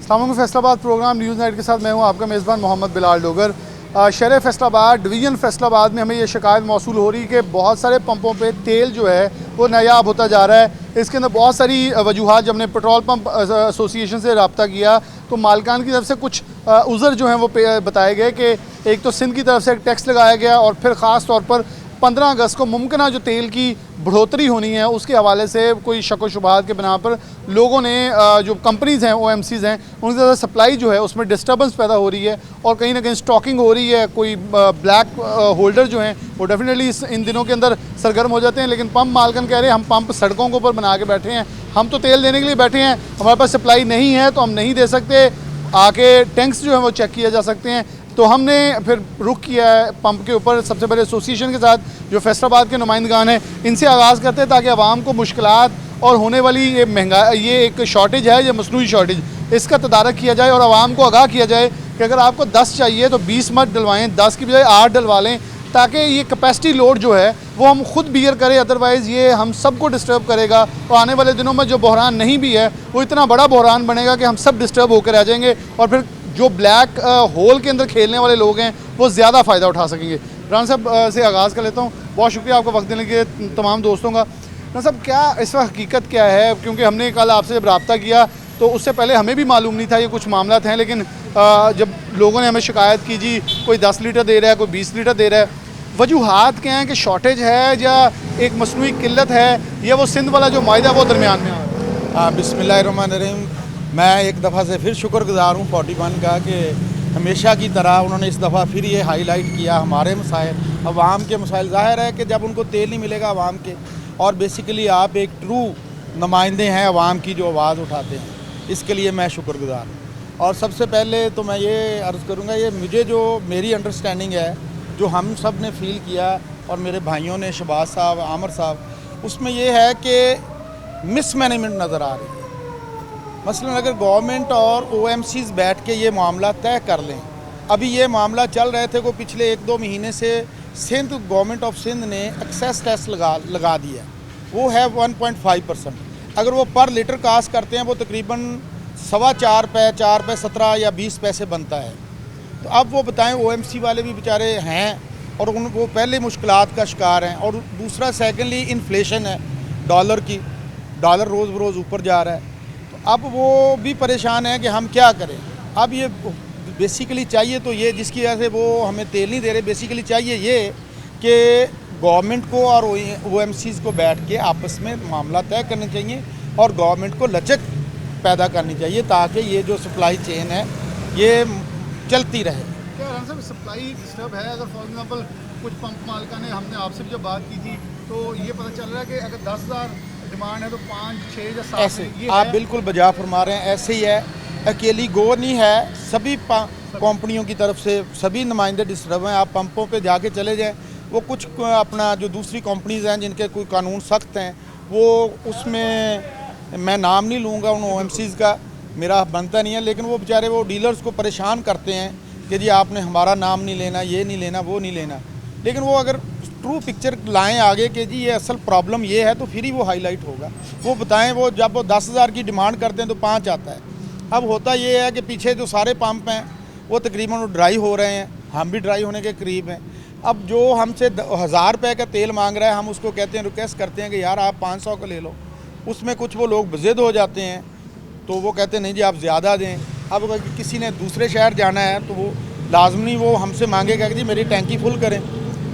अस्सलाम वालेकुम। Faisalabad programme news night के साथ मैं हूं आपका मेज़बान मोहम्मद बिलाल डोगर। शहर फैसलाबाद डिवीज़न फैसलाबाद में हमें ये शिकायत मौसूल हो रही है कि बहुत सारे पंपों पे तेल जो है वो नायाब होता जा रहा है। इसके अंदर बहुत सारी वजूहात, जब हमने पेट्रोल पंप एसोसिएशन से रब्ता किया तो मालकान की तरफ से कुछ उज़र जो हैं वो बताए गए कि एक तो सिंध की तरफ से एक टैक्स लगाया गया और फिर ख़ास तौर पर 15 अगस्त को मुमकिन जो तेल की बढ़ोतरी होनी है उसके हवाले से कोई शक व शुबहात के बिना पर लोगों ने जो कंपनीज़ हैं OMCs हैं उनकी ज़्यादा सप्लाई जो है उसमें डिस्टर्बेंस पैदा हो रही है और कहीं ना कहीं स्टॉकिंग हो रही है। कोई ब्लैक होल्डर जो हैं वो डेफिनेटली इन दिनों के अंदर सरगर्म हो जाते हैं, लेकिन पंप मालकन कह रहे हैं हम पंप सड़कों के ऊपर बना के बैठे हैं, हम तो तेल देने के लिए बैठे हैं, हमारे पास सप्लाई नहीं है तो हम नहीं दे सकते, आके टैंक्स जो है वो चेक किए जा सकते हैं। तो हमने फिर रुख किया है पंप के ऊपर सबसे पहले एसोसिएशन के साथ जो फैसलाबाद के नुमाइंदगान हैं इनसे आगाज़ करते हैं ताकि आवाम को मुश्किलात और होने वाली ये महंगाई, ये एक शॉर्टेज है, ये मसनूई शॉर्टेज, इसका तदारक किया जाए और आवाम को आगाह किया जाए कि अगर आपको 10 चाहिए तो 20 मत डलवाएँ, 10 की बजाय 8 डलवा लें ताकि ये कैपेसिटी लोड जो है वो हम खुद बियर करें। अदरवाइज़ ये हम सबको डिस्टर्ब करेगा और आने वाले दिनों में जो बहरान नहीं भी है वो इतना बड़ा बहरान बनेगा कि हम सब डिस्टर्ब होकर रह जाएंगे और फिर जो ब्लैक होल के अंदर खेलने वाले लोग हैं वो ज़्यादा फ़ायदा उठा सकेंगे। राना साहब से आगाज़ कर लेता हूँ, बहुत शुक्रिया आपका वक्त देने के तमाम दोस्तों का। राना साहब, क्या इस वक्त हकीकत क्या है, क्योंकि हमने कल आपसे जब रब्ता किया तो उससे पहले हमें भी मालूम नहीं था ये कुछ मामला हैं, लेकिन जब लोगों ने हमें शिकायत की जी कोई 10 लीटर दे रहा है, कोई 20 लीटर दे रहा है, वजूहात क्या हैं कि शॉर्टेज है या एक मसनूई किल्लत है या वो सिंध वाला जो माहिदा वो दरमियान में आ रहा है? बिस्मिल्लाहिर्रहमानिर्रहीम। मैं एक दफ़ा से फिर शुक्रगुज़ार हूँ 41 का कि हमेशा की तरह उन्होंने इस दफ़ा फिर ये हाईलाइट किया हमारे मसाइल, अवाम के मसाइल। ज़ाहिर है कि जब उनको तेल नहीं मिलेगा अवाम के, और बेसिकली आप एक ट्रू नुमाइंदे हैं अवाम की जो आवाज़ उठाते हैं, इसके लिए मैं शुक्रगुज़ार हूँ। और सबसे पहले तो मैं ये अर्ज़ करूँगा, ये मुझे जो मेरी अंडरस्टैंडिंग है, जो हम सब ने फ़ील किया और मेरे भाइयों ने, शहबाज साहब, आमर साहब, उसमें यह है कि मिसमैनेजमेंट नज़र आ रही है। मसलन अगर गवर्नमेंट और OMCs बैठ के ये मामला तय कर लें, अभी ये मामला चल रहे थे को पिछले 1-2 महीने से सिंध गवर्नमेंट ऑफ सिंध ने एक्सेस टैक्स लगा दिया, वो है 1.5%। अगर वो पर लीटर कास्ट करते हैं वो तकरीबन 4.25 रुपये 17 या 20 पैसे बनता है। तो अब वो बताएं, OMC वाले भी बेचारे हैं और वो पहले मुश्किलात का शिकार हैं, और दूसरा सेकेंडली इन्फ्लेशन है डॉलर की, डॉलर रोज़ बरोज़ ऊपर जा रहा है। अब वो भी परेशान है कि हम क्या करें। अब ये बेसिकली चाहिए तो ये, जिसकी वजह से वो हमें तेल नहीं दे रहे, बेसिकली चाहिए ये कि गवर्नमेंट को और OMCs को बैठ के आपस में मामला तय करने चाहिए और गवर्नमेंट को लचक पैदा करनी चाहिए ताकि ये जो सप्लाई चेन है ये चलती रहे। क्या राना साहब सप्लाई डिस्टर्ब है? अगर फॉर एग्जांपल कुछ पंप मालिका ने, हमने आपसे भी जब बात की थी तो ये पता चल रहा है कि अगर 10,000 डिमांड है तो 5, 6 या 7 ऐसे आप बिल्कुल बजा फरमा रहे हैं, ऐसे ही है। अकेली गो नहीं है, सभी कंपनियों की तरफ से सभी नुमाइंदे डिस्टर्ब हैं। आप पंपों पे जाके चले जाएं, वो कुछ अपना जो दूसरी कंपनीज़ हैं जिनके कोई कानून सख्त हैं, वो उसमें मैं नाम नहीं लूँगा उन OMCs का, मेरा बनता नहीं है, लेकिन वो बेचारे वो डीलर्स को परेशान करते हैं कि जी आपने हमारा नाम नहीं लेना, ये नहीं लेना, वो नहीं लेना। लेकिन वो अगर ट्रू पिक्चर लाएं आगे कि जी ये असल प्रॉब्लम ये है तो फिर ही वो हाईलाइट होगा। वो बताएं, वो जब वो 10,000 की डिमांड करते हैं तो 5 आता है। अब होता ये है कि पीछे जो सारे पंप हैं वो तकरीबन वो ड्राई हो रहे हैं, हम भी ड्राई होने के करीब हैं। अब जो हमसे 1,000 रुपये का तेल मांग रहा है, हम उसको कहते हैं, रिक्वेस्ट करते हैं कि यार आप 500 का ले लो। उसमें कुछ वो लोग ज़िद हो जाते हैं तो वो कहते हैं नहीं जी आप ज़्यादा दें। अब अगर किसी ने दूसरे शहर जाना है तो वो लाजमी वो हमसे मांगेगा कि जी मेरी टैंकी फुल करें।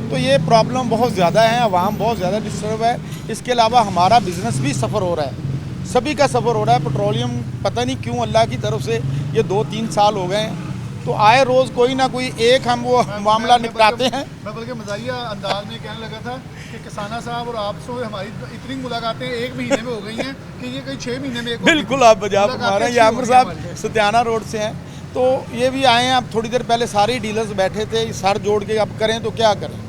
तो ये प्रॉब्लम बहुत ज़्यादा है, आवाम बहुत ज़्यादा डिस्टर्ब है। इसके अलावा हमारा बिज़नेस भी सफ़र हो रहा है, सभी का सफ़र हो रहा है। पेट्रोलियम पता नहीं क्यों अल्लाह की तरफ से ये 2-3 साल हो गए हैं तो आए रोज़ कोई ना कोई एक हम वो मामला निपटाते हैं। मैं बल्कि मज़ाहिया अंदाज में कहने लगा था कि किसाना साहब और आपसे हमारी इतनी मुलाकातें 1 महीने में हो गई हैं कि ये कई 6 महीने में एक बिल्कुल आप बजा हमारे ये आमिर साहब सत्याना रोड से हैं, तो ये भी आए हैं। अब थोड़ी देर पहले सारे डीलर्स बैठे थे, सर जोड़ के अब करें तो क्या करें।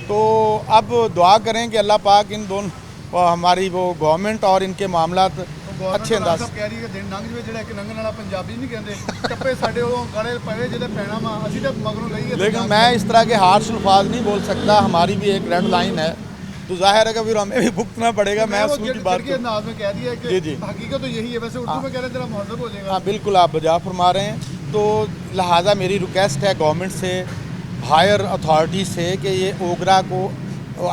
तो अब दुआ करें कि अल्लाह पाक इन दोनों हमारी वो गवर्नमेंट और इनके मामला अच्छे अंदाज कह रही है दिन लंघ जाए ਜਿਹੜਾ ਕਿ ਲੰਘਣ ਵਾਲਾ पंजाबी नहीं कहते टप्पे साडे वो गले पवे ਜਿਹੜੇ पैना वा ਅਸੀਂ ਤਾਂ मगरों ਲਈ। लेकिन मैं इस तरह के हार्श अल्फाज नहीं बोल सकता, हमारी भी एक रेड लाइन है तो जाहिर है कि फिर हमें भी भुगतना पड़ेगा। मैं वो असूल की बात के अंदाज में कह दिया जी, कि जी। हकीकत तो यही है, वैसे उर्दू में कह रहे हैं जरा मुहज़्ज़ब हो जाएगा। हाँ बिल्कुल, आप बजा फरमा रहे हैं। तो लिहाजा मेरी रिक्वेस्ट है गवर्नमेंट से, हायर अथॉरिटी से, कि ये ओगरा को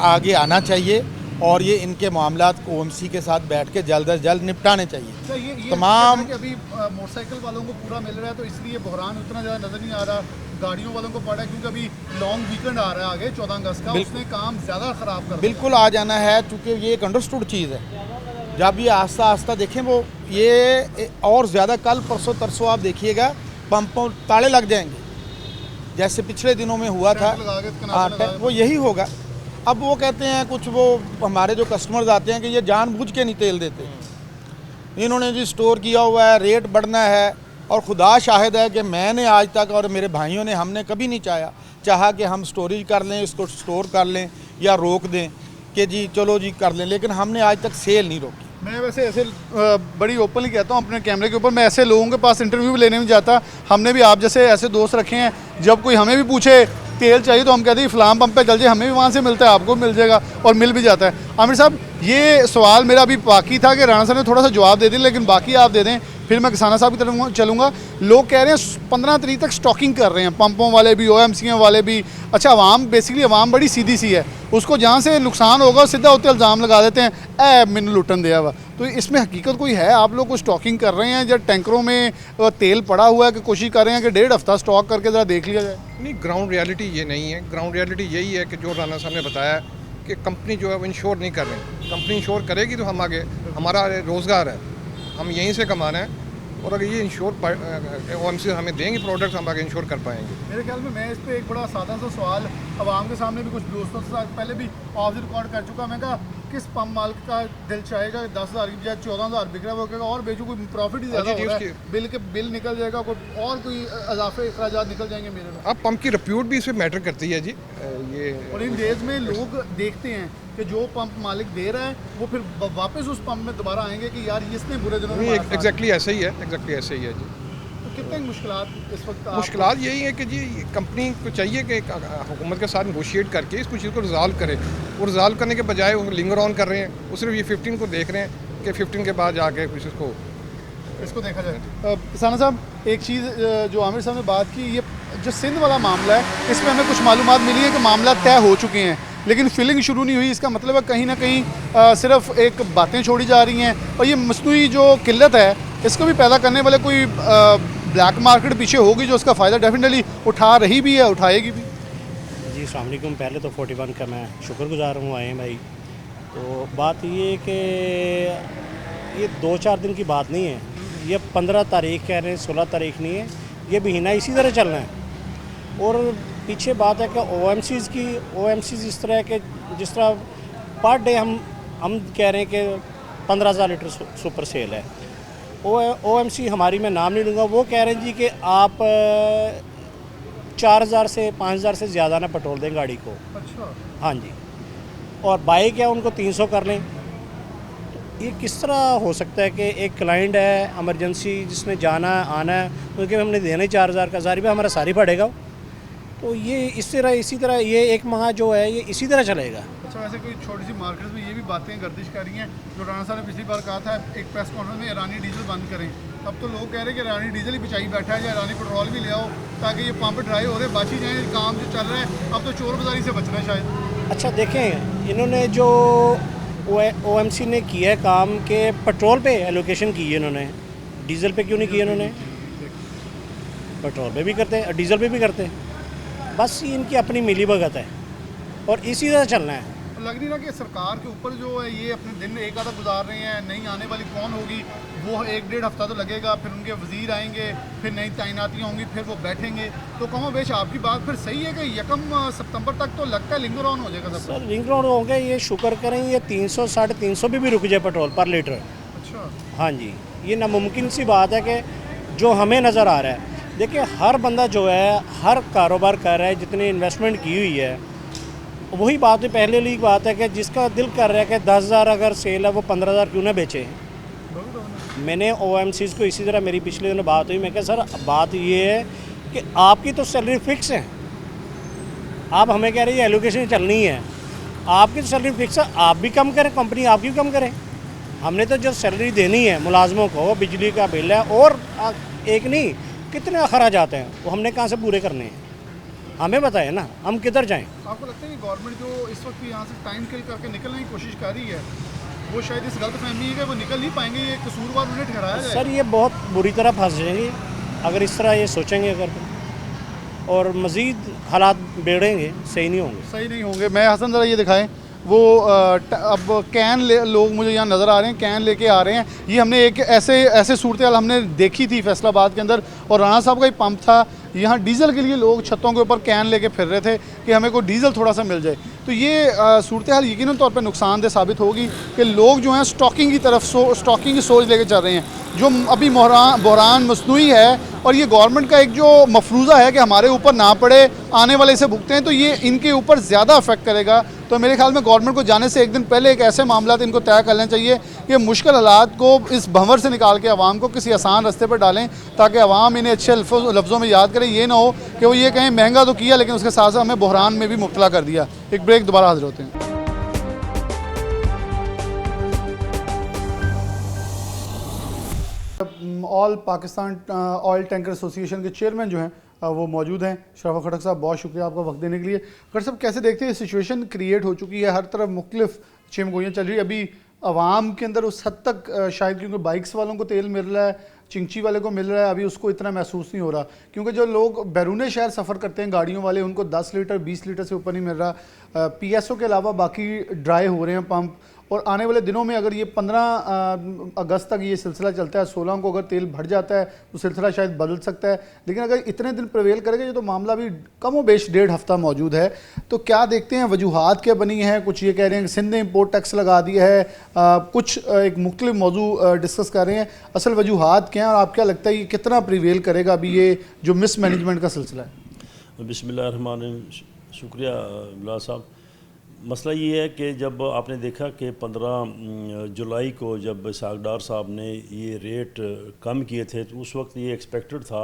आगे आना चाहिए और ये इनके मामलात को ओएमसी के साथ बैठ के जल्द अज जल्द निपटाने चाहिए। अच्छा, ये तमाम कि अभी मोटरसाइकिल वालों को पूरा मिल रहा है तो इसलिए बहरान उतना ज़्यादा नज़र नहीं आ रहा, गाड़ियों वालों को पड़ा है क्योंकि अभी लॉन्ग वीकेंड आ रहा है आगे 14 अगस्त का, उसने काम ज़्यादा ख़राब कर बिल्कुल आ जाना है, चूँकि ये एक अंडरस्टूड चीज़ है। जब ये आस्ता आस्ता देखें वो ये और ज़्यादा कल परसों तरसों आप देखिएगा पंपों ताले लग जाएंगे, जैसे पिछले दिनों में हुआ था। लगा के हाँ, लगा के। वो यही होगा। अब वो कहते हैं कुछ, वो हमारे जो कस्टमर्स आते हैं कि ये जानबूझ के नहीं तेल देते, इन्होंने जी स्टोर किया हुआ है, रेट बढ़ना है। और खुदा शाहिद है कि मैंने आज तक और मेरे भाइयों ने, हमने कभी नहीं चाहा कि हम स्टोरेज कर लें, इसको स्टोर कर लें या रोक दें कि जी चलो जी कर लें, लेकिन हमने आज तक सेल नहीं रोकी। मैं वैसे ऐसे बड़ी ओपनली कहता हूँ अपने कैमरे के ऊपर, मैं ऐसे लोगों के पास इंटरव्यू भी लेने में जाता, हमने भी आप जैसे ऐसे दोस्त रखे हैं, जब कोई हमें भी पूछे तेल चाहिए तो हम कहते हैं फ़लाँ पंप पे चल जाए, हमें भी वहाँ से मिलता है, आपको भी मिल जाएगा, और मिल भी जाता है। आमिर साहब, ये सवाल मेरा अभी बाकी था कि राणा साहब ने थोड़ा सा जवाब दे दिया, लेकिन बाकी आप दे दें, फिर मैं किसाना साहब की तरफ चलूँगा। लोग कह रहे हैं 15 तारीख तक स्टॉकिंग कर रहे हैं, पंपों वाले भी, ओएमसी वाले भी। अच्छा, आवाम बेसिकली आवाम बड़ी सीधी सी है, उसको जहाँ से नुकसान होगा सीधा उतने इल्ज़ाम लगा देते हैं, ए मैंने लुटन दिया हुआ। तो इसमें हकीकत कोई है? आप लोग को स्टॉकिंग कर रहे हैं या टैंकरों में तेल पड़ा हुआ है कि कोशिश कर रहे हैं कि 1.5 हफ्ता स्टॉक करके ज़रा देख लिया जाए? नहीं, ग्राउंड रियलिटी ये नहीं है। ग्राउंड रियलिटी यही है कि जो राणा साहब ने बताया कि कंपनी जो है वो इंश्योर नहीं कर रही। कंपनी इंश्योर करेगी तो हम आगे, हमारा रोज़गार है, हम यहीं से कमाना है, और अगर ये इंश्योर ओएमसी हमें देंगे प्रोडक्ट्स, हम आगे इंश्योर कर पाएंगे। मेरे ख्याल में मैं इस पर एक बड़ा सादा सा सवाल आवाम के सामने भी कुछ दोस्तों के साथ पहले भी ऑफ द रिकॉर्ड कर चुका। मैं कहा किस पंप मालिक का दिल चाहेगा 10,000 की बजाय 14,000 बिक रहा है, वो कहेगा और बेचू, कोई प्रॉफिट ही ज़्यादा हो रहा है, बिल निकल जाएगा, कोई और कोई इजाफे अखराजात निकल जाएंगे मेरे में। अब पंप की रिप्यूट भी इसमें मैटर करती है जी। ये और इन डेज में लोग देखते हैं कि जो पंप मालिक दे रहा है वो फिर वापस उस पंप में दोबारा आएंगे कि यार इसने बुरे दिनों में एग्जैक्टली ऐसे ही है, एग्जैक्टली ऐसे ही है जी। तो कितने मुश्किलात इस वक्त मुश्किलात यही है कि जी कंपनी को चाहिए कि हुकूमत के साथ नेगोशिएट करके इसको चीज़ को रिजॉल्व करे, और रिजॉल्व करने के बजाय वो लिंगर ऑन कर रहे हैं। वो सिर्फ ये 15 को देख रहे हैं कि 15 के बाद जाके कुछ इसको देखा जाए। किसाना साहब, एक चीज़ जो आमिर साहब ने बात की, ये जो सिंध वाला मामला है, इसमें हमें कुछ मालूमात मिली है कि मामला तय हो चुके हैं, लेकिन फिलिंग शुरू नहीं हुई। इसका मतलब है कहीं ना कहीं सिर्फ एक बातें छोड़ी जा रही हैं, और ये मसनूई जो किल्लत है इसको भी पैदा करने वाले कोई ब्लैक मार्केट पीछे होगी जो उसका फ़ायदा डेफिनेटली उठा रही भी है, उठाएगी भी। जी अस्सलाम वालेकुम। पहले तो 41 का मैं शुक्रगुजार हूँ आए भाई। तो बात ये कि ये 2-4 दिन की बात नहीं है, ये 15 तारीख कह रहे हैं, 16 तारीख नहीं है, ये महीना इसी तरह चलना है। और पीछे बात है कि ओएमसीज़ की, ओएमसीज़ इस तरह के जिस तरह पर डे हम कह रहे हैं कि 15,000 लीटर सुपर सेल है। ओएमसी हमारी, मैं नाम नहीं लूँगा, वो कह रहे हैं जी कि आप 4,000 से 5,000 से ज़्यादा ना पेट्रोल दें गाड़ी को। अच्छा। हाँ जी, और बाइक है उनको 300 कर लें। तो ये किस तरह हो सकता है कि एक क्लाइंट है इमरजेंसी जिसने जाना आना है, उनके हमने देना ही 4,000 का, सारी पे हमारा सारी पड़ेगा। तो ये इसी तरह ये एक माह जो है ये इसी तरह चलेगा। अच्छा, वैसे कोई छोटी सी मार्केट में ये भी बातें गर्दिश कर रही हैं जो राणा साहब ने पिछली बार कहा था एक प्रेस कॉन्फ्रेंस में, ईरानी डीजल बंद करें। अब तो लोग कह रहे हैं कि ईरानी डीजल ही बिछाई बैठा है, या ईरानी पेट्रोल भी ले आओ ताकि ये पंप ड्राई हो रहे, बच ही जाए। काम जो चल रहा है अब तो चोर बाजारी से बचना है शायद। अच्छा देखें, इन्होंने जो ओएमसी ने किया है काम के पेट्रोल पे एलोकेशन की है इन्होंने, डीजल पे क्यों नहीं किया इन्होंने? पेट्रोल पे भी करते हैं, डीजल पे भी करते हैं, बस ये इनकी अपनी मिली भगत है और इसी तरह चलना है। लग नहीं रहा कि सरकार के ऊपर जो है ये अपने दिन एक आधा गुजार रहे हैं, नई आने वाली कौन होगी वो 1-1.5 हफ्ता तो लगेगा, फिर उनके वजीर आएंगे, फिर नई तैनातियाँ होंगी, फिर वो बैठेंगे। तो कमो बेश आपकी बात फिर सही है कि 1 सितंबर तक तो लगता है लिंगर ऑन हो जाएगा सब। सर लिंक रोड होंगे, ये शुक्र करें ये 300 350 भी रुक जाए पेट्रोल पर लीटर। अच्छा। हाँ जी, ये नामुमकिन सी बात है कि जो हमें नज़र आ रहा है। देखिए हर बंदा जो है हर कारोबार कर रहा है, जितनी इन्वेस्टमेंट की हुई है, वही बात है, पहले वाली बात है कि जिसका दिल कर रहा है कि 10,000 अगर सेल है वो 15,000 क्यों ना बेचे। मैंने ओएमसीज़ को इसी तरह, मेरी पिछले दिनों बात हुई, मैं कहा सर बात ये है कि आपकी तो सैलरी फिक्स है, आप हमें कह रहे हैं एलोकेशन चलनी है, आपकी तो सैलरी फिक्स है, आप भी कम करें, कंपनी आपकी भी कम करें। हमने तो जो सैलरी देनी है मुलाजमों को, बिजली का बिल है और एक नहीं कितने अखराज आते हैं, वो हमने कहाँ से पूरे करने हैं, हमें बताएं ना, हम किधर जाएं। आपको लगता है कि गवर्नमेंट जो इस वक्त यहाँ से टाइम किल करके निकलने की कोशिश कर रही है, वो शायद इस गलत फहमी है कि वो निकल नहीं पाएंगे, ये कसूरवार उन्हें ठहराया जाए? सर ये बहुत बुरी तरह फंस जाएंगे अगर इस तरह ये सोचेंगे अगर, और मज़ीद हालात बिगड़ेंगे, सही नहीं होंगे। सही नहीं होंगे। मैं हसन ज़रा ये दिखाएं, वो अब कैन लोग मुझे यहाँ नज़र आ रहे हैं, कैन लेके आ रहे हैं। ये हमने एक ऐसे सूरत हाल हमने देखी थी फैसलाबाद के अंदर, और राणा साहब का ही पंप था, यहाँ डीज़ल के लिए लोग छतों के ऊपर कैन लेके फिर रहे थे कि हमें कोई डीज़ल थोड़ा सा मिल जाए। तो ये सूरत हाल यकीनन तौर पर नुकसानदेह साबित होगी कि लोग जो हैं स्टॉकिंग की तरफ स्टॉकिंग की सोच लेके चल रहे हैं, जो अभी बहरान मसनूई है, और ये गवर्नमेंट का एक जो मफरूज़ा है कि हमारे ऊपर ना पड़े, आने वाले इसे भुगते हैं, तो ये इनके ऊपर ज़्यादा अफेक्ट करेगा। तो मेरे ख्याल में गवर्नमेंट को जाने से एक दिन पहले एक ऐसे मामला इनको तय कर लेना चाहिए कि मुश्किल हालात को इस भंवर से निकाल के आवाम को किसी आसान रास्ते पर डालें, ताकि आवाम इन्हें अच्छे लफ्ज़ों में याद करें। ये ना हो कि वो ये कहें महंगा तो किया लेकिन उसके साथ साथ हमें बहरान में भी मुब्तला कर दिया। एक ब्रेक, दोबारा हाजिर होते हैं। All Pakistan oil tanker association के चेयरमैन जो हैं वो मौजूद हैं, शराफत खटक साहब, बहुत शुक्रिया आपका वक्त देने के लिए। खटक साहब, कैसे देखते हैं सिचुएशन क्रिएट हो चुकी है, हर तरफ मुख्तलिफ चिमगोइयाँ चल रही है, अभी आवाम के अंदर उस हद तक शायद क्योंकि बाइक्स वालों को तेल मिल रहा है, चिंची वाले को मिल रहा है, अभी उसको इतना महसूस नहीं हो रहा, क्योंकि जो लोग बैरून शहर सफ़र करते हैं गाड़ियों वाले, उनको 10 लीटर 20 लीटर से ऊपर नहीं मिल रहा। PSO के अलावा बाकी ड्राई हो रहे हैं पंप, और आने वाले दिनों में अगर ये 15 अगस्त तक ये सिलसिला चलता है, 16 को अगर तेल भर जाता है तो सिलसिला शायद बदल सकता है, लेकिन अगर इतने दिन प्रवेल करेगा, ये तो मामला भी कम व बेश 1.5 हफ्ता मौजूद है। तो क्या देखते हैं, वजूहात क्या बनी हैं? कुछ ये कह रहे हैं कि सिंध ने इम्पोर्ट टैक्स लगा दिया है, कुछ एक मुख्तलिफ मौजू डिस्कस कर रहे हैं, असल वजूहात क्या हैं, और आप क्या लगता है ये कितना प्रिवेल करेगा अभी ये जो मिस मैनेजमेंट का सिलसिला है? बिस्मिल्लाहिर्रहमानिर्रहीम, शुक्रिया बिलाल साहब। मसला ये है कि जब आपने देखा कि 15 जुलाई को जब इसहाक डार साहब ने ये रेट कम किए थे, तो उस वक्त ये एक्सपेक्टेड था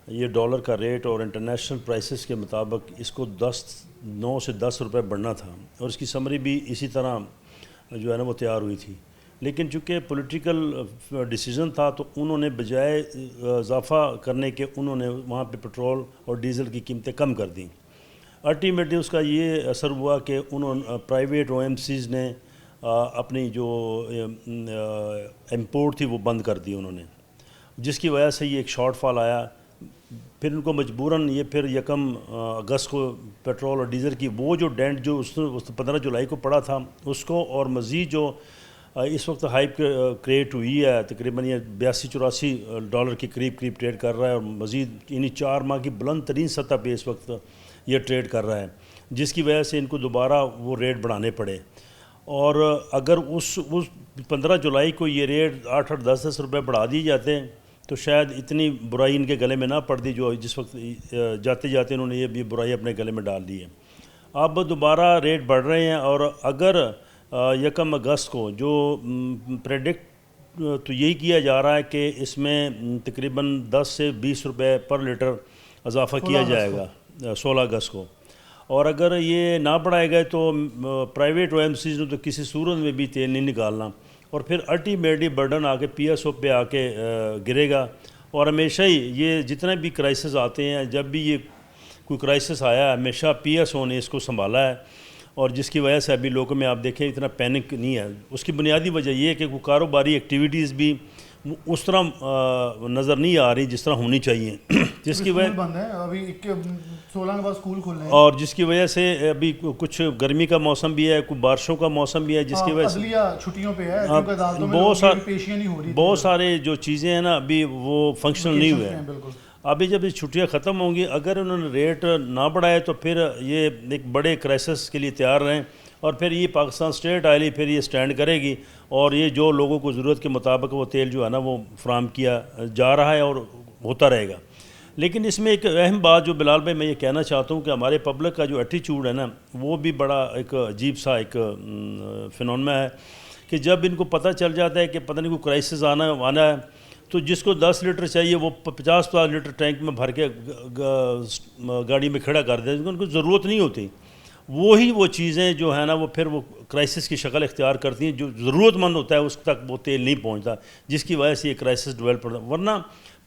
ये डॉलर का रेट और इंटरनेशनल प्राइसेस के मुताबिक इसको 9 से 10 रुपए बढ़ना था, और इसकी समरी भी इसी तरह जो है ना वो तैयार हुई थी। लेकिन चूँकि पॉलिटिकल डिसीज़न था, तो उन्होंने बजाय इजाफ़ा करने के उन्होंने वहाँ पे पेट्रोल और डीज़ल की कीमतें कम कर दी। अल्टीमेटली उसका ये असर हुआ कि उन्होंने प्राइवेट OMCs ने अपनी जो इंपोर्ट थी वो बंद कर दी उन्होंने, जिसकी वजह से ये एक शॉर्टफॉल आया। फिर उनको मजबूरन ये फिर 1 अगस्त को पेट्रोल और डीज़ल की वो जो डेंट जो उस 15 जुलाई को पड़ा था उसको, और मज़ीद जो इस वक्त हाइप क्रिएट हुई है, तकरीबन ये 82-84 डॉलर के करीब ट्रेड कर रहा है, और मज़ीद इन्हीं 4 माह की बुलंद तरीन सतह पे इस वक्त ये ट्रेड कर रहा है, जिसकी वजह से इनको दोबारा वो रेट बढ़ाने पड़े। और अगर उस 15 जुलाई को ये रेट 8-8, 10-10 रुपये बढ़ा दिए जाते तो शायद इतनी बुराई इनके गले में ना पड़ती, जो जिस वक्त जाते जाते इन्होंने ये बुराई अपने गले में डाल दी है। अब दोबारा रेट बढ़ रहे हैं, और अगर 1 अगस्त को जो प्रेडिक्ट तो यही किया जा रहा है कि इसमें तकरीबन 10 से 20 रुपये पर लीटर इजाफ़ा किया जाएगा 16 अगस्त को, और अगर ये ना बढ़ाए गए तो प्राइवेट OMCs ने तो किसी सूरत में भी तेल नहीं निकालना, और फिर अल्टीमेटली बर्डन आके PSO पे आके गिरेगा। और हमेशा ही ये जितने भी क्राइसिस आते हैं, जब भी ये कोई क्राइसिस आया है, हमेशा PSO ने इसको संभाला है, और जिसकी वजह से अभी लोगों में आप देखें इतना पैनिक नहीं है। उसकी बुनियादी वजह ये है कि वो कारोबारी एक्टिविटीज़ भी उस तरह नज़र नहीं आ रही जिस तरह होनी चाहिए, जिसकी वजह बंद है अभी 16 के बाद स्कूल खुल रहे हैं, और जिसकी वजह से अभी कुछ गर्मी का मौसम भी है, कुछ बारिशों का मौसम भी है, जिसकी वजह से छुट्टियों पे है, क्योंकि अदालतों में पेशियां नहीं हो रही, बहुत सारे जो चीज़ें हैं ना अभी वो फंक्शनल नहीं हुए हैं। अभी जब ये छुट्टियाँ ख़त्म होंगी, अगर उन्होंने रेट ना बढ़ाए तो फिर ये एक बड़े क्राइसिस के लिए तैयार रहें, और फिर ये पाकिस्तान स्टेट ऑयल फिर ये स्टैंड करेगी, और ये जो लोगों को ज़रूरत के मुताबिक वो तेल जो है ना वो फ्राहम किया जा रहा है और होता रहेगा। लेकिन इसमें एक अहम बात जो बिलाल भाई मैं ये कहना चाहता हूँ कि हमारे पब्लिक का जो एटीट्यूड है ना, वो भी बड़ा एक अजीब सा एक फिनोमेना है कि जब इनको पता चल जाता है कि पता नहीं कोई क्राइसिस आना है, तो जिसको 10 लीटर चाहिए वो 50 लीटर टैंक में भर के गाड़ी में खड़ा कर देते हैं, उनको ज़रूरत नहीं होती। वही वो चीज़ें जो है ना वो फिर वो क्राइसिस की शक्ल इख्तियार करती हैं, जो ज़रूरतमंद होता है उस तक वो तेल नहीं पहुंचता, जिसकी वजह से ये क्राइसिस डेवलप होता है। वरना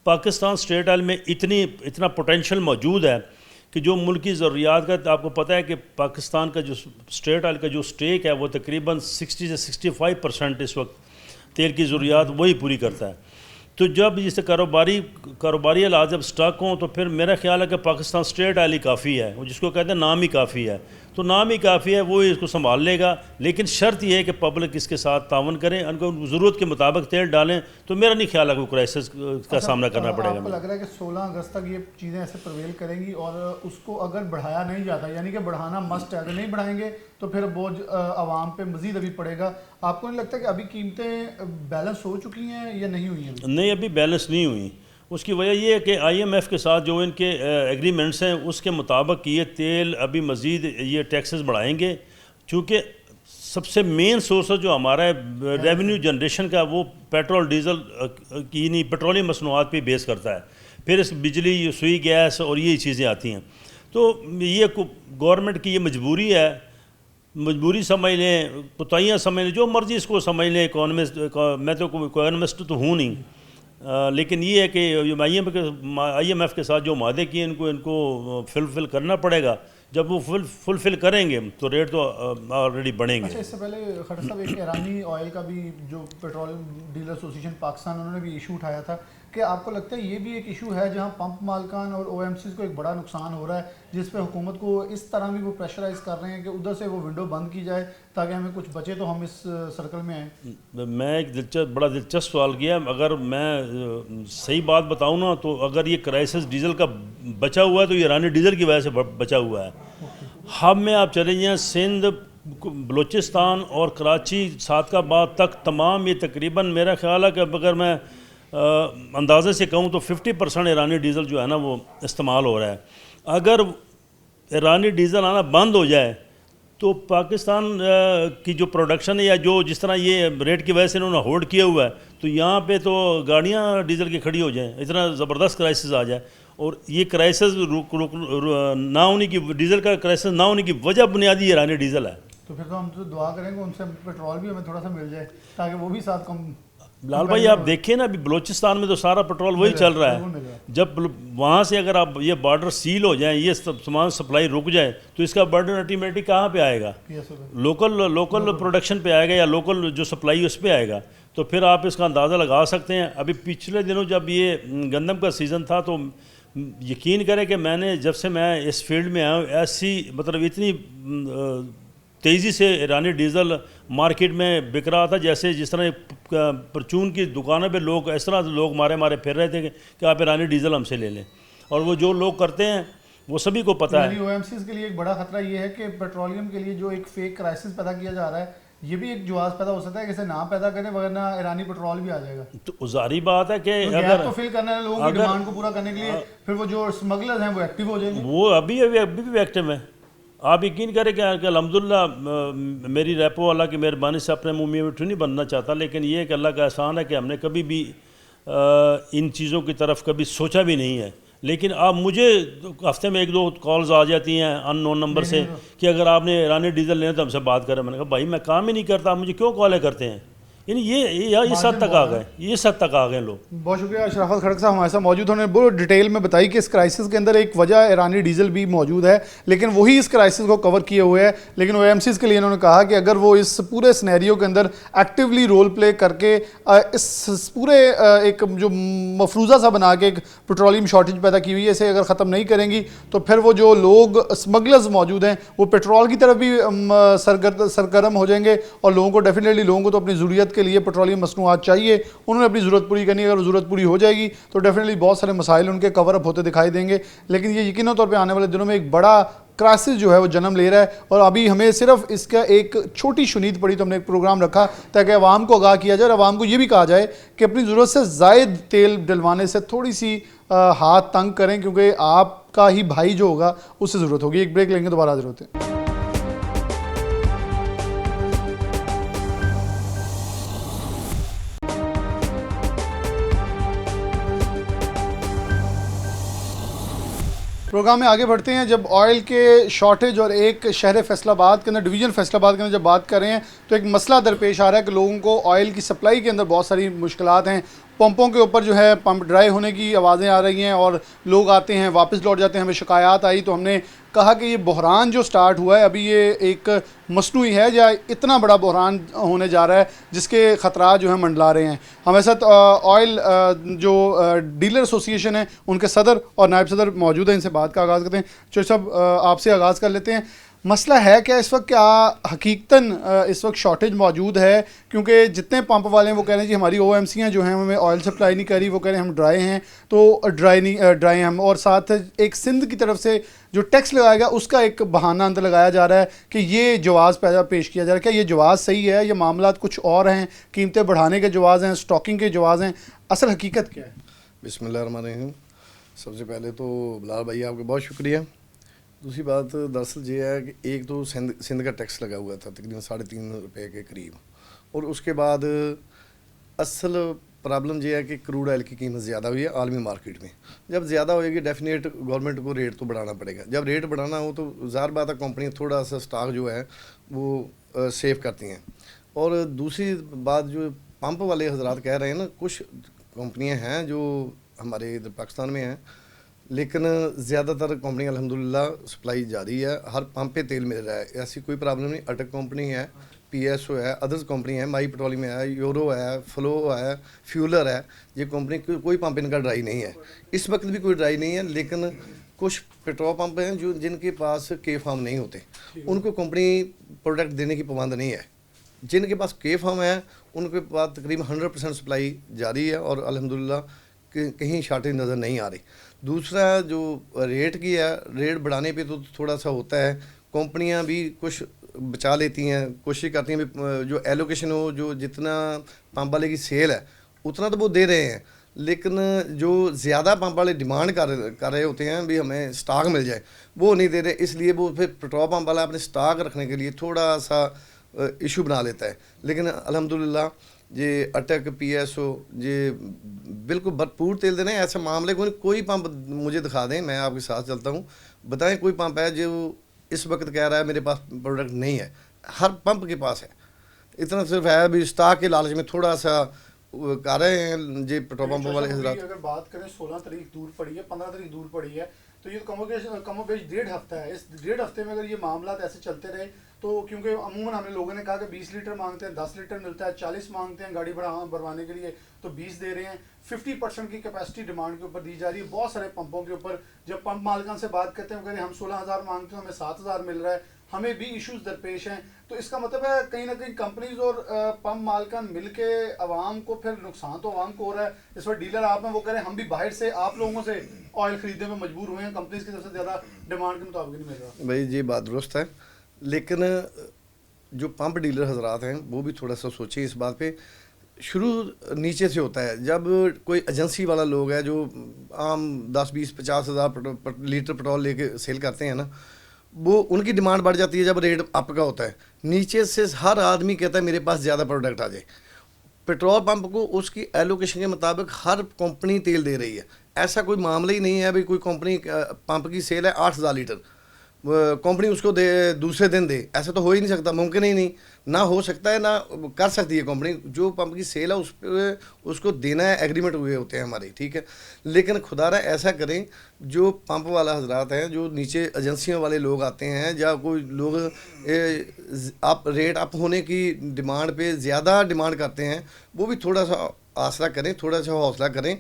पाकिस्तान स्ट्रेट ऑयल में इतना पोटेंशियल मौजूद है कि जो मुल्क की ज़रूरियात का, आपको पता है कि पाकिस्तान का जो स्ट्रेट ऑयल का जो स्टेक है वो तकरीबन 60 से 65% इस वक्त तेल की ज़रूरियात वही पूरी करता है। तो जब जैसे कारोबारी हालात जब स्टक हों तो फिर मेरा ख्याल है कि पाकिस्तान स्ट्रेट ऑयल ही काफ़ी है, वो जिसको कहते हैं नाम ही काफ़ी है, तो नाम ही काफ़ी है, वो इसको संभाल लेगा। लेकिन शर्त यह है कि पब्लिक इसके साथ तावन करें, उनको ज़रूरत के मुताबिक तेल डालें, तो मेरा नहीं ख्याल है कोई क्राइसिस का सामना करना पड़ेगा। आपको लग रहा है कि 16 अगस्त तक ये चीज़ें ऐसे प्रवेल करेंगी और उसको अगर बढ़ाया नहीं जाता, यानी कि बढ़ाना मस्ट है, अगर नहीं बढ़ाएंगे तो फिर बोझ आवाम पे मजीद अभी पड़ेगा। आपको नहीं लगता कि अभी कीमतें बैलेंस हो चुकी हैं या नहीं हुई हैं? नहीं, अभी बैलेंस नहीं हुई। उसकी वजह ये है कि IMF के साथ जो इनके एग्रीमेंट्स हैं उसके मुताबिक ये तेल अभी मज़ीद ये टैक्सेस बढ़ाएंगे, चूँकि सबसे मेन सोर्स जो हमारा है रेवेन्यू जनरेशन का वो पेट्रोल डीजल की नहीं पेट्रोलियम मसनूआत पे बेस करता है, फिर इस बिजली सुई गैस और ये चीज़ें आती हैं। तो ये गवर्नमेंट की ये मजबूरी है, मजबूरी समझ लें, कोताहियाँ समझ लें, जो मर्ज़ी इसको समझ लें। इकोनॉमिस्ट, मैं तो इकोनॉमिस्ट तो हूँ नहीं, लेकिन ये है कि IMF के साथ जो वादे किए इनको फुलफ़िल करना पड़ेगा। जब वो फुलफ़िल करेंगे तो रेट तो ऑलरेडी बढ़ेंगे। अच्छा, इससे पहले खट्टर साहब एक ईरानी ऑयल का भी जो पेट्रोलियम डीलर एसोसिएशन पाकिस्तान, उन्होंने भी इशू उठाया था कि आपको लगता है ये भी एक इशू है जहां पंप मालकान और OMCs को एक बड़ा नुकसान हो रहा है, जिस पे हुकूमत को इस तरह भी वो प्रेशराइज कर रहे हैं कि उधर से वो विंडो बंद की जाए ताकि हमें कुछ बचे तो हम इस सर्कल में आएँ? मैं एक बड़ा दिलचस्प सवाल किया। अगर मैं सही बात बताऊँ ना तो अगर ये क्राइसिस डीजल का बचा हुआ है तो ये ईरानी डीजल की वजह से बचा हुआ है। हब में आप चले जाएँ सिंध, बलूचिस्तान और कराची, सादकाबाद तक तमाम ये तकरीबन मेरा ख्याल है कि अगर मैं अंदाजे से कहूँ तो 50% ईरानी डीज़ल जो है ना वो इस्तेमाल हो रहा है। अगर ईरानी डीज़ल आना बंद हो जाए तो पाकिस्तान की जो प्रोडक्शन है या जो जिस तरह ये रेट की वजह से इन्होंने होल्ड किया हुआ है, तो यहाँ पे तो गाड़ियाँ डीज़ल की खड़ी हो जाएँ, इतना ज़बरदस्त क्राइसिस आ जाए। और ये क्राइसिस ना होने की, डीज़ल का क्राइसिस ना होने की वजह बुनियादी ईरानी डीज़ल है। तो फिर तो हम तो दुआ करेंगे उनसे पेट्रोल भी हमें थोड़ा सा मिल जाए ताकि वो भी साथ कम। लाल भाई आप देखिए ना, अभी बलूचिस्तान में तो सारा पेट्रोल वही चल रहा है। जब वहाँ से अगर आप ये बॉर्डर सील हो जाए, ये सामान सप्लाई रुक जाए, तो इसका बर्डन अल्टीमेटली कहाँ पे आएगा? लोकल प्रोडक्शन पे आएगा या लोकल जो सप्लाई उस पर आएगा। तो फिर आप इसका अंदाज़ा लगा सकते हैं। अभी पिछले दिनों जब ये गंदम का सीज़न था तो यकीन करें कि मैंने जब से मैं इस फील्ड में आया हूँ, ऐसी मतलब इतनी तेज़ी से ईरानी डीज़ल मार्केट में बिक रहा था जैसे जिस तरह परचून की दुकानों पे लोग इस तरह लोग मारे फिर रहे थे कि आप ईरानी डीज़ल हमसे ले लें। और वो जो लोग करते हैं वो सभी को पता है। OMCs के लिए एक बड़ा खतरा ये है कि पेट्रोलियम के लिए जो एक फेक क्राइसिस पैदा किया जा रहा है, ये भी एक जुआज पैदा हो सकता है कि इसे ना पैदा करें वरना ईरानी पेट्रोल भी आ जाएगा। तो जारी बात है कि तो अगर तो फिल करना है लोगों की डिमांड को पूरा करने के लिए, फिर वो जो स्मगलर्स हैं वो एक्टिव हो जाएंगे। वो अभी भी एक्टिव है। आप यकीन करें कि अल्हम्दुलिल्लाह मेरी रेपो अल्लाह की मेहरबानी से अपने मुँह में मिठू नहीं बनना चाहता, लेकिन ये कि अल्लाह का एहसान है कि हमने कभी भी इन चीज़ों की तरफ कभी सोचा भी नहीं है। लेकिन अब मुझे हफ्ते में 1-2 कॉल्स आ जाती हैं अननोन नंबर से कि अगर आपने ईरानी डीज़ल लेना तो हमसे बात करें। मैंने कहा भाई मैं काम ही नहीं करता, मुझे क्यों कॉलें करते हैं? यानी ये सद तक आ गए, ये सद तक आ गए लोग। बहुत शुक्रिया शराफत खड़क साहब हमारे साथ मौजूद होने, बहुत डिटेल में बताई कि इस क्राइसिस के अंदर एक वजह ईरानी डीजल भी मौजूद है, लेकिन वही इस क्राइसिस को कवर किए हुए है। लेकिन OMCs के लिए इन्होंने कहा कि अगर वो इस पूरे सिनेरियो के अंदर एक्टिवली रोल प्ले करके इस पूरे एक जो मफरूज़ा सा बना के एक पेट्रोलियम शॉर्टेज पैदा की हुई है, इसे अगर ख़त्म नहीं करेंगी तो फिर वो जो लोग स्मगलर्स मौजूद हैं वो पेट्रोल की तरफ भी सरगर्म हो जाएंगे और लोगों को डेफिनेटली लोगों को तो अपनी ज़रूरत के लिए पेट्रोलियम मसनूआत चाहिए, उन्होंने अपनी ज़रूरत पूरी करनी है। अगर ज़रूरत पूरी हो जाएगी तो डेफिनेटली बहुत सारे मसाइल उनके कवर अप होते दिखाई देंगे। लेकिन ये यकीनी तौर पे आने वाले दिनों में एक बड़ा क्राइसिस जो है वो जन्म ले रहा है। और अभी हमें सिर्फ इसका एक छोटी शुनीद पड़ी तो हमने एक प्रोग्राम रखा ताकि आवाम को आगाह किया जाए और आवाम को ये भी कहा जाए कि अपनी ज़रूरत से ज़ायद तेल डलवाने से थोड़ी सी हाथ तंग करें, क्योंकि आपका ही भाई जो होगा उससे ज़रूरत होगी। एक ब्रेक लेंगे, दोबारा हाजिर होते हैं। प्रोग्राम में आगे बढ़ते हैं। जब ऑयल के शॉर्टेज और एक शहर फैसलाबाद के अंदर, डिवीज़न फैसलाबाद के अंदर जब बात कर रहे हैं तो एक मसला दरपेश आ रहा है कि लोगों को ऑयल की सप्लाई के अंदर बहुत सारी मुश्किलात हैं। पंपों के ऊपर जो है पंप ड्राई होने की आवाज़ें आ रही हैं और लोग आते हैं वापस लौट जाते हैं। हमें शिकायत आई तो हमने कहा कि ये बहरान जो स्टार्ट हुआ है अभी ये एक मसनूई है या इतना बड़ा बहरान होने जा रहा है जिसके ख़तरात जो हैं मंडला रहे हैं। हमारे साथ ऑयल जो डीलर एसोसिएशन है उनके सदर और नायब सदर मौजूद हैं। इनसे बात का आगाज़ करते हैं। चौधरी साहब, आपसे आगाज़ कर लेते हैं। मसला है क्या इस वक्त, क्या हकीकतन इस वक्त शॉर्टेज मौजूद है? क्योंकि जितने पंप वाले हैं वो कह रहे हैं जी हमारी OMCयाँ जो हैं हमें ऑयल सप्लाई नहीं कर रही, वो कह रहे हैं हम ड्राई हैं तो ड्राई हैं हम। और साथ एक सिंध की तरफ से जो टैक्स लगाया गया उसका एक बहाना अंदर लगाया जा रहा है कि ये जवाज़ पेश किया जा रहा है। क्या ये जवाज़ सही है? ये मामलात कुछ और हैं, कीमतें बढ़ाने के जवाज़ हैं, स्टॉकिंग के जवाज़ हैं, असल हकीकत क्या है? बिस्मिल्लाहिर्रहमानिर्रहीम। सबसे पहले तो बिलाल भाई आपका बहुत शुक्रिया। दूसरी बात दरअसल ये है कि एक तो सिंध का टैक्स लगा हुआ था तकरीबन 3.5 रुपये के करीब, और उसके बाद असल प्रॉब्लम ये है कि क्रूड ऑयल की कीमत ज़्यादा हुई है आलमी मार्केट में। जब ज़्यादा होएगी डेफिनेट गवर्नमेंट को रेट तो बढ़ाना पड़ेगा। जब रेट बढ़ाना हो तो ज़ाहिर बात है कंपनी थोड़ा सा स्टॉक जो है वो सेव करती हैं। और दूसरी बात जो पंप वाले हजरात कह रहे हैं ना, कुछ कंपनियाँ हैं जो हमारे इधर पाकिस्तान में हैं, लेकिन ज़्यादातर कंपनी अल्हम्दुलिल्लाह सप्लाई जारी है, हर पंप पे तेल मिल रहा है, ऐसी कोई प्रॉब्लम नहीं। अटक कंपनी है, PSO है, अदर्स कंपनी है, माई पेट्रोलियम है, यूरो है, फ्लो है, फ्यूलर है। ये कंपनी कोई पंप इनका ड्राई नहीं है, इस वक्त भी कोई ड्राई नहीं है। लेकिन कुछ पेट्रोल पंप हैं जो जिनके पास के फार्म नहीं होते, उनको कंपनी प्रोडक्ट देने की पाबंद नहीं है। जिनके पास के फार्म है उनके पास तकरीबन 100% सप्लाई जारी है और अल्हम्दुलिल्लाह कहीं शॉर्टेज नज़र नहीं आ रही। दूसरा जो रेट की है, रेट बढ़ाने पे तो थोड़ा सा होता है, कंपनियां भी कुछ बचा लेती हैं, कोशिश करती हैं भी जो एलोकेशन हो, जो जितना पंप वाले की सेल है उतना तो वो दे रहे हैं, लेकिन जो ज़्यादा पंप वाले डिमांड कर रहे होते हैं भी हमें स्टॉक मिल जाए, वो नहीं दे रहे। इसलिए वो फिर पेट्रोल पंप वाला अपने स्टॉक रखने के लिए थोड़ा सा इशू बना लेता है। लेकिन अल्हम्दुलिल्लाह ये अटक PSO ये बिल्कुल भरपूर तेल दे रहे हैं। ऐसे मामले कोई पंप मुझे दिखा दें, मैं आपके साथ चलता हूँ, बताएं कोई पंप है जो इस वक्त कह रहा है मेरे पास प्रोडक्ट नहीं है। हर पंप के पास है, इतना सिर्फ है भी स्टॉक के लालच में थोड़ा सा कर रहे हैं जे पेट्रोल पंप वाले हजरात। अगर बात करें 16 तारीख दूर पड़ी है, 15 तारीख दूर पड़ी है, तो ये कमोबेश 1.5 हफ्ता है। इस 1.5 हफ्ते में अगर ये मामला ऐसे चलते रहे तो, क्योंकि अमूमन हमने लोगों ने कहा कि 20 लीटर मांगते हैं, 10 लीटर मिलता है, 40 मांगते हैं गाड़ी भरवाने के लिए तो 20 दे रहे हैं। 50% की कैपेसिटी डिमांड के ऊपर दी जा रही है बहुत सारे पंपों के ऊपर। जब पंप मालिकान से बात करते हैं, हम 16,000 मांगते हैं, हमें 7,000 मिल रहा है, हमें भी इश्यूज दरपेश हैं। तो इसका मतलब है कहीं ना कहीं कंपनीज और पंप मालिकान मिलके अवाम को, फिर नुकसान तो अवाम को हो रहा है। इस वक्त डीलर आप हैं, वो कह रहे हैं हम भी बाहर से आप लोगों से ऑयल खरीदने में मजबूर हुए हैं, कंपनीज की तरफ से ज़्यादा डिमांड के मुताबिक नहीं मिल रहा। भाई ये बात दुरुस्त है, लेकिन जो पंप डीलर हजरात हैं वो भी थोड़ा सा सोचें इस बात पे। शुरू नीचे से होता है, जब कोई एजेंसी वाला लोग है जो आम 10, 20, 50 हज़ार लीटर पेट्रोल लेके सेल करते हैं ना, वो उनकी डिमांड बढ़ जाती है जब रेट अप का होता है। नीचे से हर आदमी कहता है मेरे पास ज़्यादा प्रोडक्ट आ जाए। पेट्रोल पंप को उसकी एलोकेशन के मुताबिक हर कंपनी तेल दे रही है, ऐसा कोई मामला ही नहीं है भाई कोई कंपनी पंप की सेल है 8,000 लीटर, कंपनी उसको दे दूसरे दिन दे, ऐसा तो हो ही नहीं सकता, मुमकिन ही नहीं, ना हो सकता है ना कर सकती है कंपनी। जो पंप की सेल है उस पर उसको देना है, एग्रीमेंट हुए होते हैं हमारे, ठीक है। लेकिन खुदारा ऐसा करें जो पंप वाला हजरात हैं, जो नीचे एजेंसियों वाले लोग आते हैं या कोई लोग आप रेट अप होने की डिमांड पे ज़्यादा डिमांड करते हैं, वो भी थोड़ा सा आसरा करें, थोड़ा सा हौसला करें,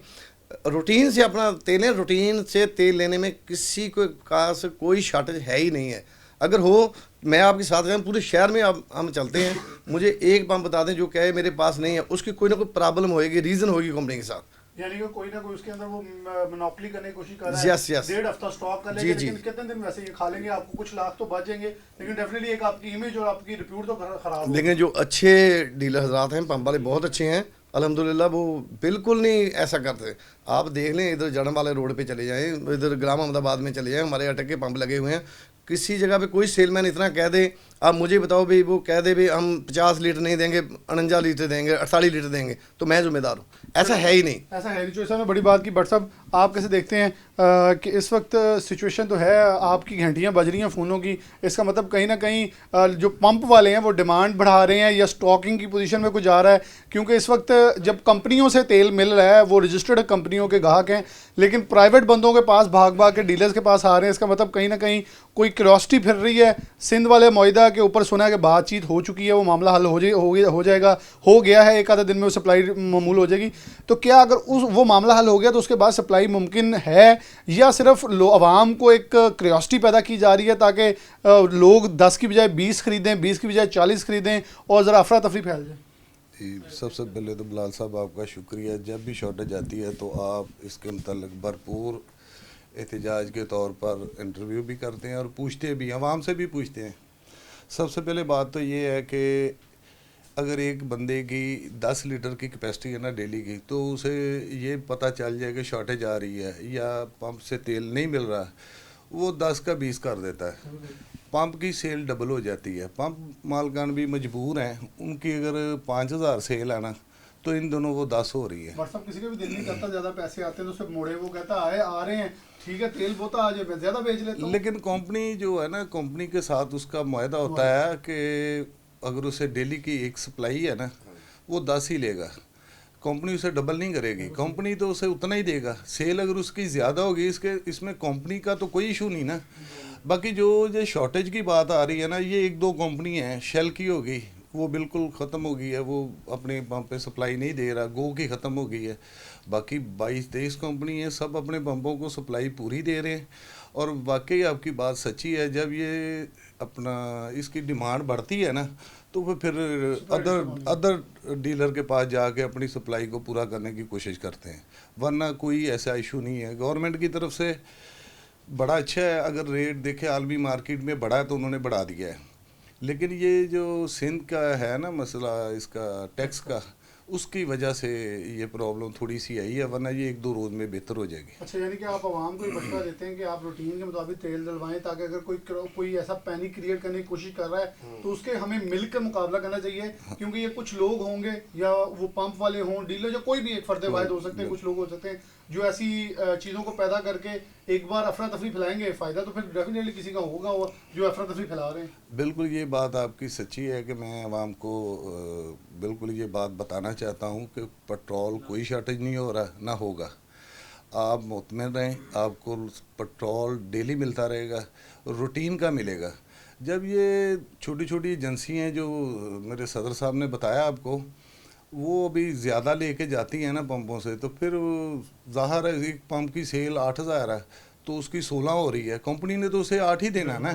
रूटीन से अपना तेल लें। रूटीन से तेल लेने में किसी को खास कोई शॉर्टेज है ही नहीं है। अगर हो, मैं आपके साथ हैं, पूरे शहर में अब हम चलते हैं, मुझे एक पंप बता दें जो कहे मेरे पास नहीं है, उसकी कोई ना कोई प्रॉब्लम होएगी, रीज़न होगी कंपनी के साथ। यानी कि कोई ना कोई उसके अंदर वो मोनोपोली करने की कोशिश कर रहा है। यस यस 1.5 हफ्ता स्टॉक कर लेंगे, लेकिन कितने दिन वैसे ये खा लेंगे, आपको कुछ लाख तो बच जाएंगे, लेकिन डेफिनेटली एक आपकी इमेज और आपकी रिप्यूट तो खराब हो। लेकिन जो अच्छे डीलर हजरात हैं, पंप वाले बहुत अच्छे हैं अल्हम्दुलिल्लाह, वो बिल्कुल नहीं ऐसा करते। आप देख लें, इधर जड़म वाले रोड पे चले जाएं, इधर ग्राम अहमदाबाद में चले जाएं, हमारे अटक के पंप लगे हुए हैं, किसी जगह पे कोई सेलमैन इतना कह दे, आप मुझे बताओ भाई, वो कह दे भाई हम 50 लीटर नहीं देंगे, 49 लीटर देंगे, 48 लीटर देंगे, तो मैं जिम्मेदार हूँ। ऐसा है ही नहीं, ऐसा है नहीं। जो इसमें बड़ी बात की भट्ट साहब, आप कैसे देखते हैं कि इस वक्त सिचुएशन तो है, आपकी घंटियां बज रही हैं फ़ोनों की, इसका मतलब कहीं ना कहीं जो पंप वाले हैं वो डिमांड बढ़ा रहे हैं या स्टॉकिंग की पोजीशन में कुछ जा रहा है? क्योंकि इस वक्त जब कंपनियों से तेल मिल रहा है वो रजिस्टर्ड कंपनियों के ग्राहक हैं, लेकिन प्राइवेट बंदों के पास भाग भाग के डीलर्स के पास आ रहे हैं। इसका मतलब कहीं ना कहीं कोई क्यूरियोसिटी फिर रही है। सिंध वाले मुआहिदा के ऊपर सुना है कि बातचीत हो चुकी है, वो मामला हल हो जाएगा, हो गया है, एक आधा दिन में वो सप्लाई मामूल हो जाएगी। तो क्या अगर वो मामला हल हो गया तो उसके बाद सप्लाई मुमकिन है, या सिर्फ आवाम को एक क्यूरियोसिटी पैदा की जा रही है ताकि लोग 10 की बजाय 20 खरीदें, 20 की बजाय 40 खरीदें और ज़रा अफरा तफरी फैल जाए? सबसे पहले तो बिलाल साहब आपका शुक्रिया। जब भी शॉर्टेज आती है तो आप इसके मतलब भरपूर एहतजाज के तौर पर इंटरव्यू भी करते हैं और पूछते भी, आवाम से भी पूछते हैं। सबसे पहले बात तो ये है कि अगर एक बंदे की 10 लीटर की कैपेसिटी है ना डेली की, तो उसे ये पता चल जाए कि शॉर्टेज आ रही है या पंप से तेल नहीं मिल रहा, वो 10 का 20 कर देता है, पंप की सेल डबल हो जाती है। पंप मालकान भी मजबूर हैं, उनकी अगर 5000 सेल है ना तो इन दोनों वो 10 हो रही है। व्हाट्सएप किसी का भी दिल नहीं करता, ज़्यादा पैसे आते हैं तो उससे मोड़े, वो कहता आए आ रहे हैं, ठीक है तेल बोता आज मैं ज़्यादा बेच लेता हूँ। लेकिन कंपनी जो है ना, कंपनी के साथ उसका मुआहदा होता है कि अगर उसे डेली की एक सप्लाई है ना वो 10 ही लेगा, कंपनी उसे डबल नहीं करेगी, कंपनी तो उसे उतना ही देगा। सेल अगर उसकी ज़्यादा होगी, इसमें कंपनी का तो कोई इशू नहीं ना। बाकी जो ये शॉर्टेज की बात आ रही है ना, ये 1-2 कंपनी है, शेल की होगी, वो बिल्कुल ख़त्म हो गई है, वो अपने पंप पे सप्लाई नहीं दे रहा, गो की ख़त्म हो गई है। बाकी 22-23 कंपनी है, सब अपने पंपों को सप्लाई पूरी दे रहे हैं। और वाकई आपकी बात सच्ची है, जब ये अपना इसकी डिमांड बढ़ती है ना तो वो फिर अदर डीलर के पास जाके अपनी सप्लाई को पूरा करने की कोशिश करते हैं, वरना कोई ऐसा इशू नहीं है। गवर्नमेंट की तरफ से बड़ा अच्छा है, अगर रेट देखे आलमी मार्केट में बढ़ा है तो उन्होंने बढ़ा दिया है। लेकिन ये जो सिंध का है ना मसला, इसका टैक्स का, उसकी वजह से ये प्रॉब्लम थोड़ी सी आई है, वरना ये 1-2 रोज़ में बेहतर हो जाएगी। अच्छा, यानी कि आप आवाम को ये मशवरा देते हैं कि आप रूटीन के मुताबिक तेल डलवाएं, ताकि अगर कोई ऐसा पैनिक क्रिएट करने की कोशिश कर रहा है तो उसके हमें मिलकर मुकाबला करना चाहिए। क्योंकि ये कुछ लोग होंगे, या वो पंप वाले हों, डीलर, या कोई भी एक फर्द वाहिद हो सकते हैं, कुछ लोग हो सकते हैं जो ऐसी चीज़ों को पैदा करके एक बार अफरा तफरी फैलाएंगे। फ़ायदा तो फिर डेफिनेटली किसी का होगा जो अफरा तफरी फैला रहे हैं। बिल्कुल ये बात आपकी सच्ची है कि मैं आवाम को बिल्कुल ये बात बताना चाहता हूँ कि पेट्रोल कोई शॉर्टेज नहीं हो रहा, ना होगा। आप मुतमिन रहें, आपको पेट्रोल डेली मिलता रहेगा, रूटीन का मिलेगा। जब ये छोटी छोटी एजेंसी हैं जो मेरे सदर साहब ने बताया आपको, वो अभी ज़्यादा लेके जाती हैं ना पंपों से, तो फिर ज़ाहिर है एक पंप की सेल 8000 है तो उसकी 16 हो रही है, कंपनी ने तो उसे 8 ही देना ना।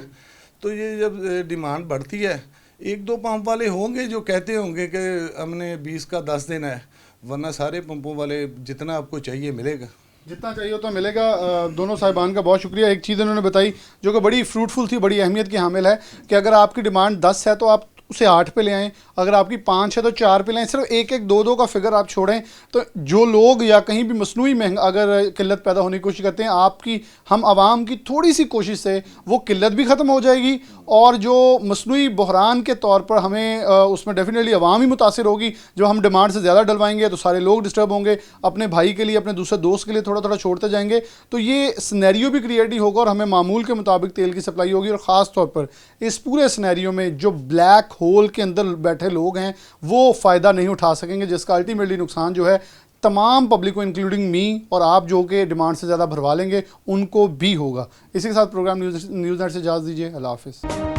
तो ये जब डिमांड बढ़ती है, 1-2 पंप वाले होंगे जो कहते होंगे कि हमने 20 का 10 देना है, वरना सारे पंपों वाले जितना आपको चाहिए मिलेगा, जितना चाहिए उतना मिलेगा। दोनों साहिबान का बहुत शुक्रिया। एक चीज़ उन्होंने बताई जो कि बड़ी फ्रूटफुल थी, बड़ी अहमियत की हामिल है, कि अगर आपकी डिमांड 10 है तो आप उसे 8 पे ले आएँ, अगर आपकी 5 है तो 4 पे ले आएँ। सिर्फ 1-1, 2-2 का फिगर आप छोड़ें तो जो लोग या कहीं भी मसनूई महंगा अगर किल्लत पैदा होने की कोशिश करते हैं, आपकी हम आवाम की थोड़ी सी कोशिश से वो किल्लत भी ख़त्म हो जाएगी, और जो मसनूई बहरान के तौर पर हमें उसमें डेफिनेटली आवाम ही मुतासिर होगी। जब हम डिमांड से ज़्यादा डलवाएंगे तो सारे लोग डिस्टर्ब होंगे, अपने भाई के लिए, अपने दूसरे दोस्त के लिए थोड़ा थोड़ा छोड़ते जाएंगे, तो ये सिनेरियो भी क्रिएट ही होगा और हमें मामूल के मुताबिक तेल की सप्लाई होगी। और ख़ास तौर पर इस पूरे सिनेरियो में जो ब्लैक होल के अंदर बैठे लोग हैं वो फ़ायदा नहीं उठा सकेंगे, जिसका अल्टीमेटली नुकसान जो है तमाम पब्लिक को इंक्लूडिंग मी और आप जो कि डिमांड से ज़्यादा भरवा लेंगे उनको भी होगा। इसी के साथ प्रोग्राम न्यूज़ नेट से इजाज़त दीजिए। अल्लाह हाफ़िज़।